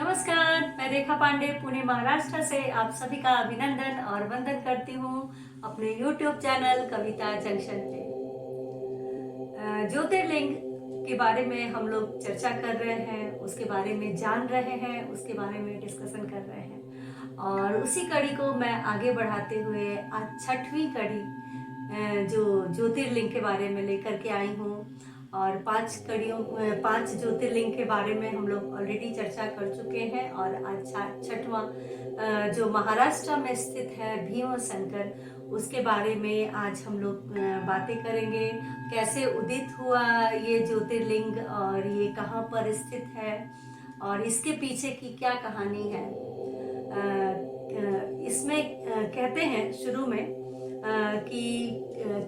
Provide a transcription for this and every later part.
नमस्कार, मैं रेखा पांडे पुणे महाराष्ट्र से आप सभी का अभिनंदन और वंदन करती हूँ अपने YouTube चैनल कविता जंक्शन पे। ज्योतिर्लिंग के बारे में हम लोग चर्चा कर रहे हैं, उसके बारे में जान रहे हैं, उसके बारे में डिस्कशन कर रहे हैं और उसी कड़ी को मैं आगे बढ़ाते हुए आज छठवीं कड़ी जो ज्योतिर्लिंग के बारे में लेकर के आई हूँ। और पांच ज्योतिर्लिंग के बारे में हम लोग ऑलरेडी चर्चा कर चुके हैं और आज छठवां जो महाराष्ट्र में स्थित है भीमशंकर, उसके बारे में आज हम लोग बातें करेंगे। कैसे उदित हुआ ये ज्योतिर्लिंग और ये कहाँ पर स्थित है और इसके पीछे की क्या कहानी है। इसमें कहते हैं शुरू में कि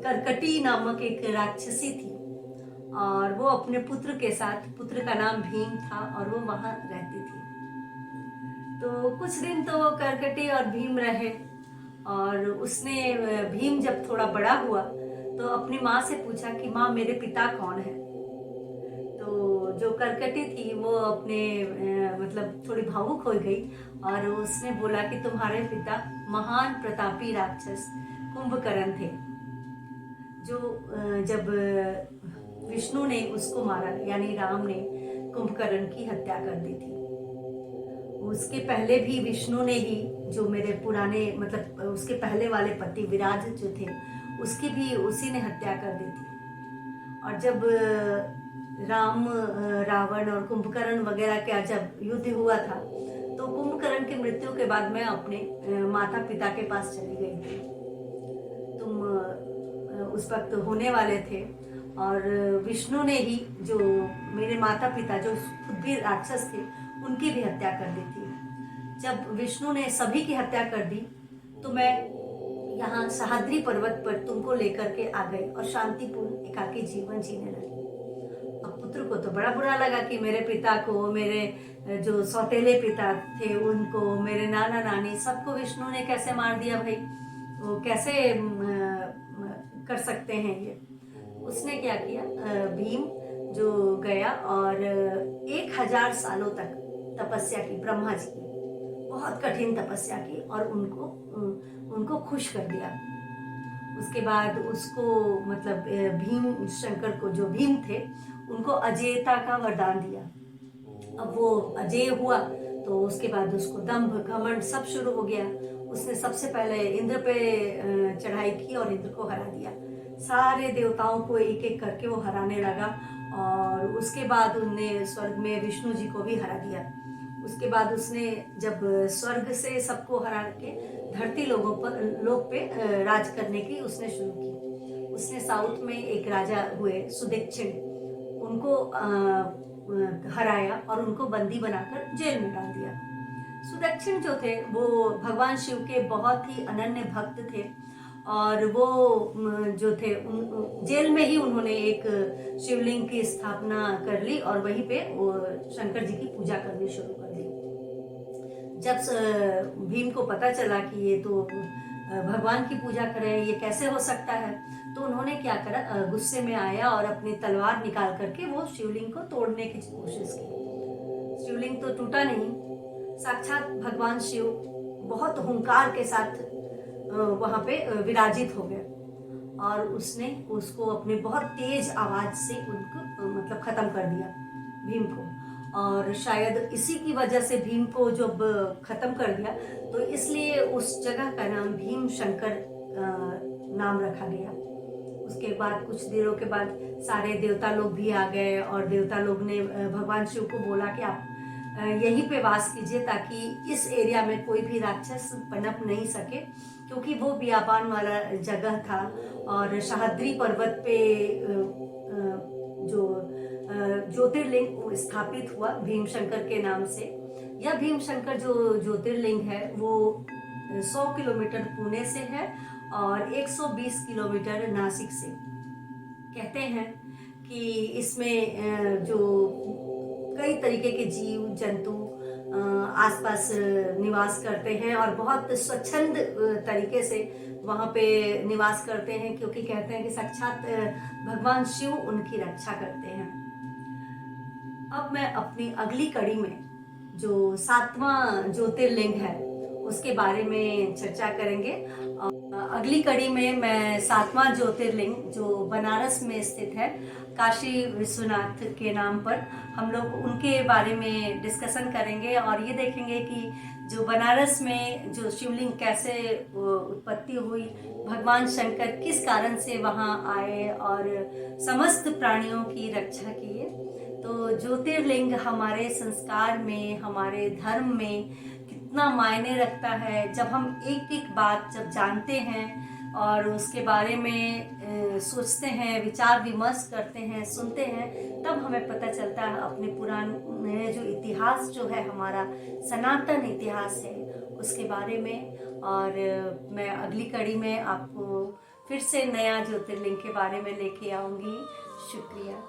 करकटी नामक एक राक्षसी थी और वो अपने पुत्र के साथ, पुत्र का नाम भीम था और वो वहां रहती थी। तो कुछ दिन तो करकटी और भीम रहे और उसने भीम जब थोड़ा बड़ा हुआ तो अपनी माँ से पूछा कि माँ मेरे पिता कौन है। तो जो करकटी थी वो अपने मतलब थोड़ी भावुक हो गई और उसने बोला कि तुम्हारे पिता महान प्रतापी राक्षस कुंभकर्ण थे, जो जब विष्णु ने उसको मारा, यानी राम ने कुंभकर्ण की हत्या कर दी थी। उसके पहले भी विष्णु ने ही, जो मेरे पुराने मतलब उसके पहले वाले पति विराज जो थे, उसकी भी उसी ने हत्या कर दी थी। और जब राम, रावण और कुंभकर्ण वगैरह का जब युद्ध हुआ था तो कुंभकर्ण की मृत्यु के बाद मैं अपने माता पिता के पास चली गई थी। तुम उस वक्त होने वाले थे और विष्णु ने ही, जो मेरे माता पिता जो खुद भी राक्षस थे, उनकी भी हत्या कर दी थी। जब विष्णु ने सभी की हत्या कर दी तो मैं यहाँ सह्याद्री पर्वत पर तुमको लेकर के आ गई और शांतिपूर्ण एकाकी जीवन जीने लगी। अब पुत्र को तो बड़ा बुरा लगा कि मेरे पिता को, मेरे जो सौतेले पिता थे उनको, मेरे नाना नानी सबको विष्णु ने कैसे मार दिया भाई, वो कैसे कर सकते हैं ये। उसने क्या किया, भीम जो गया और 1000 सालों तक तपस्या की, ब्रह्मा जी की बहुत कठिन तपस्या की और उनको खुश कर दिया। उसके बाद उसको मतलब भीम शंकर को, जो भीम थे, उनको अजेयता का वरदान दिया। अब वो अजेय हुआ तो उसके बाद उसको दंभ घमंड सब शुरू हो गया। उसने सबसे पहले इंद्र पे चढ़ाई की और इंद्र को हरा दिया। सारे देवताओं को एक एक करके वो हराने लगा और उसके बाद उनने स्वर्ग में विष्णु जी को भी हरा दिया। उसके बाद उसने जब स्वर्ग से सबको हरा के धरती लोग पे राज करने की उसने शुरू की। उसने साउथ में एक राजा हुए सुदक्षिण, उनको हराया और उनको बंदी बनाकर जेल में डाल दिया। सुदक्षिण जो थे वो भगवान शिव के बहुत ही अनन्य भक्त थे और वो जो थे जेल में ही उन्होंने एक शिवलिंग की स्थापना कर ली और वहीं पे वो शंकर जी की पूजा करनी शुरू कर दी। जब भीम को पता चला कि ये तो भगवान की पूजा कर रहे हैं, ये कैसे हो सकता है, तो उन्होंने क्या करा, गुस्से में आया और अपनी तलवार निकाल करके वो शिवलिंग को तोड़ने की कोशिश की। शिवलिंग तो टूटा नहीं, साक्षात भगवान शिव बहुत हुंकार के साथ वहां पे विराजित हो गए और उसने उसको अपने बहुत तेज आवाज से उनको मतलब खत्म कर दिया, भीम को। और शायद इसी की वजह से भीम को जब खत्म कर दिया तो इसलिए उस जगह का नाम भीम शंकर नाम रखा गया। उसके बाद कुछ दिनों के बाद सारे देवता लोग भी आ गए और देवता लोग ने भगवान शिव को बोला कि आप यहीं पे वास कीजिए ताकि इस एरिया में कोई भी राक्षस पनप नहीं सके, क्योंकि वो बियाबान वाला जगह था और सह्याद्री पर्वत पे जो ज्योतिर्लिंग स्थापित हुआ भीमशंकर के नाम से। यह भीमशंकर जो ज्योतिर्लिंग है वो 100 किलोमीटर पुणे से है और 120 किलोमीटर नासिक से। कहते हैं कि इसमें जो कई तरीके के जीव जंतु आसपास निवास करते हैं और बहुत स्वच्छंद तरीके से वहाँ पे निवास करते हैं, क्योंकि कहते हैं कि साक्षात भगवान शिव उनकी रक्षा करते हैं। अब मैं अपनी अगली कड़ी में जो सातवां ज्योतिर्लिंग है उसके बारे में चर्चा करेंगे। अगली कड़ी में मैं सातवां ज्योतिर्लिंग जो बनारस में स्थित है, काशी विश्वनाथ के नाम पर, हम लोग उनके बारे में डिस्कशन करेंगे और ये देखेंगे कि जो बनारस में जो शिवलिंग कैसे उत्पत्ति हुई, भगवान शंकर किस कारण से वहाँ आए और समस्त प्राणियों की रक्षा किए। तो ज्योतिर्लिंग हमारे संस्कार में, हमारे धर्म में कितना मायने रखता है। जब हम एक एक बात जब जानते हैं और उसके बारे में सोचते हैं, विचार विमर्श करते हैं, सुनते हैं, तब हमें पता चलता है अपने पुराने जो इतिहास जो है, हमारा सनातन इतिहास है, उसके बारे में। और मैं अगली कड़ी में आपको फिर से नया ज्योतिर्लिंग के बारे में लेके आऊँगी। शुक्रिया।